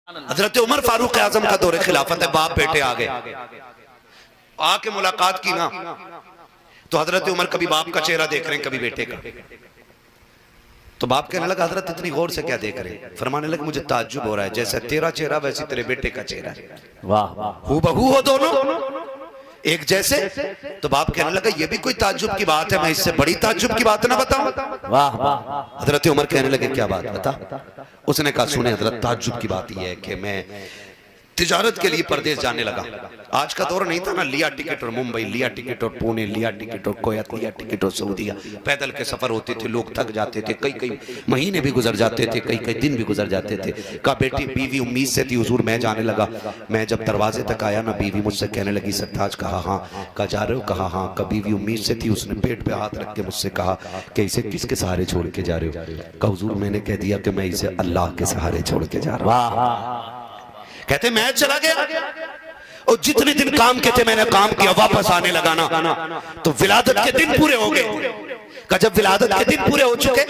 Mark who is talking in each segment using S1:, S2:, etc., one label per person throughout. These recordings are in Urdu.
S1: حضرت عمر فاروق اعظم کا دور خلافت ہے، باپ بیٹے آگے آ کے ملاقات کی نا تو حضرت عمر کبھی باپ کا چہرہ دیکھ رہے ہیں کبھی بیٹے کا، تو باپ کہنے لگا حضرت اتنی غور سے کیا دیکھ رہے ہیں؟ فرمانے لگا مجھے تعجب ہو رہا ہے، جیسے تیرا چہرہ ویسے تیرے بیٹے کا چہرہ ہے، ہو بہو ہو دونوں ایک جیسے۔ تو باپ کہنے لگا یہ بھی کوئی تعجب کی بات ہے، میں اس سے بڑی تعجب کی بات نہ بتاؤں۔ حضرت عمر کہنے لگے کیا بات بتا؟ اس نے کہا سنیں حضرت، تعجب کی بات یہ ہے کہ میں تجارت کے لیے پردیس جانے لگا۔ آج کا دور نہیں تھا نا، لیا ٹکٹ اور ممبئی، لیا ٹکٹ اور پونے، لیا ٹکٹ اور کویت، لیا ٹکٹ اور سعودیہ، پیدل کے سفر ہوتے تھے، لوگ تھک جاتے تھے، کئی مہینے بھی گزر جاتے تھے، کئی دن بھی گزر جاتے تھے۔ کہا بیٹی بیوی امید سے تھی حضور میں جانے لگا، میں جب دروازے تک آیا نا بیوی مجھ سے کہنے لگی سرتاج، کہا ہاں، کہا جا رہے ہو؟ کہا ہاں۔ کہا بیوی امید سے تھی، اس نے پیٹ پہ ہاتھ رکھ کے مجھ سے کہا کہ اسے کس کے سہارے چھوڑ کے جا رہے ہو؟ کہا حضور میں نے کہہ دیا کہ میں اسے اللہ کے سہارے چھوڑ کے جا رہا ہوں۔ کہتے میں چلا گیا اور جتنے دن کام کے تھے میں نے کام کیا، واپس آنے لگا نا تو ولادت کے دن پورے ہو گئے۔ کہ جب ولادت کے دن پورے ہو چکے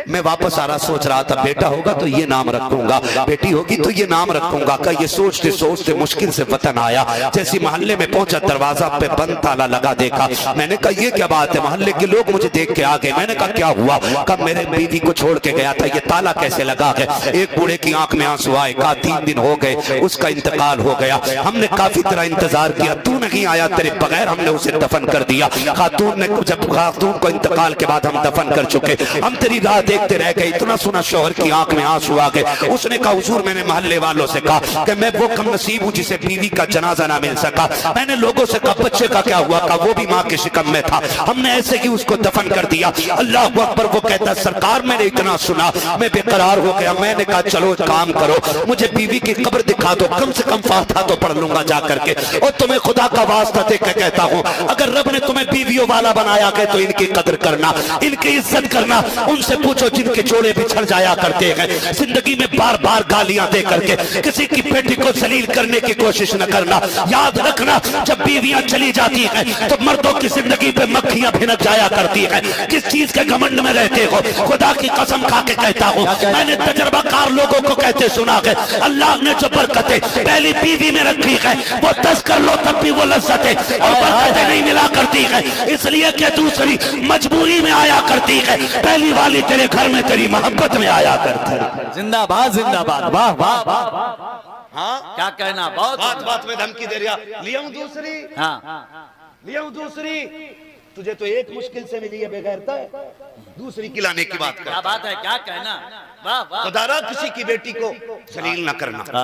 S1: میں واپس آ رہا، سوچ رہا تھا بیٹا ہوگا تو یہ نام رکھوں گا، بیٹی ہوگی تو یہ نام رکھوں گا۔ کہ یہ سوچتے سوچتے مشکل سے وطن آیا، جیسی محلے میں پہنچا دروازہ پہ بند تالا لگا دیکھا۔ میں نے کہا یہ کیا بات ہے؟ محلے کے لوگ مجھے دیکھ کے آگے۔ میں نے کہا کیا ہوا؟ کہ میرے بیوی کو چھوڑ کے گیا تھا، یہ تالا کیسے لگا ہے؟ ایک بوڑھے کی آنکھ میں آنسو آئے، کہا 3 دن ہو گئے اس کا انتقال ہو گیا، ہم نے کافی طرح انتظار کیا، تو نہیں آیا، تیرے بغیر ہم نے اسے دفن کر دیا۔ خاتون نے جب خاتون کو انتقال کے بعد ہم دفن کر چکے، ہم تیری راہ دیکھتے رہ گئے۔ اتنا سنا شوہر کی آنکھ میں آنسو آ گئے۔ اس نے کہا حضور میں نے محلے والوں سے کہا کہ میں وہ کم نصیب ہوں جسے بیوی کا جنازہ نہ مل سکا۔ میں نے لوگوں سے کہا بچے کا کیا ہوا؟ کہا وہ بھی ماں کے شکم میں تھا، ہم نے ایسے ہی اس کو دفن کر دیا۔ اللہ اکبر۔ وہ کہتا سرکار میں نے اتنا سنا میں بے قرار ہو گیا۔ میں نے کہا چلو کام کرو، مجھے بیوی کی قبر دکھا دو، کم سے کم فاتحہ تو پڑھ لوں گا جا کر کے۔ اور تمہیں خدا کا واسطہ دے کے کہتا ہوں اگر رب نے تمہیں بیویوں والا بنایا ہے تو ان کی قدر کرنا، ان کی عزت کرنا۔ ان سے پوچھو جن کے جوڑے بچھڑ جایا کرتے ہیں، زندگی میں بار بار گالیاں دے کر کے کسی کی بیٹی کو ذلیل کرنے کی کوشش نہ کرنا۔ یاد رکھنا جب بیویاں چلی جاتی ہیں تو مردوں کی زندگی پہ مکھیاں بھنک جایا کرتی ہیں۔ کس چیز کے گھمنڈ میں رہتے ہو؟ خدا کی قسم کھا کے کہتا ہوں میں نے تجربہ کار لوگوں کو کہتے سنا ہے اللہ نے جو برکتیں پہلی بیوی میں رکھی ہے وہ 10 کر لو تب بھی وہ لذتیں اور برکتیں نہیں ملا کرتی ہے، اس لیے کہ دوسری مجبوری میں آیا کرتی ہے، پہلی والی تیرے گھر میں تیری محبت میں آیا کرتی ہے۔
S2: زندہ باد زندہ باد، واہ واہ واہ،
S1: ہاں
S2: کیا کہنا،
S1: بات میں دھمکی دے رہا، لیا ہوں دوسری، لیا ہوں دوسری، تجھے تو ایک مشکل سے ملی ہے بے غیرتا ہے، دوسری کلانے کی بات کر۔
S2: کیا بات ہے، کیا کہنا، واہ واہ۔
S1: خدا را کسی کی بیٹی کو ذلیل نہ کرنا۔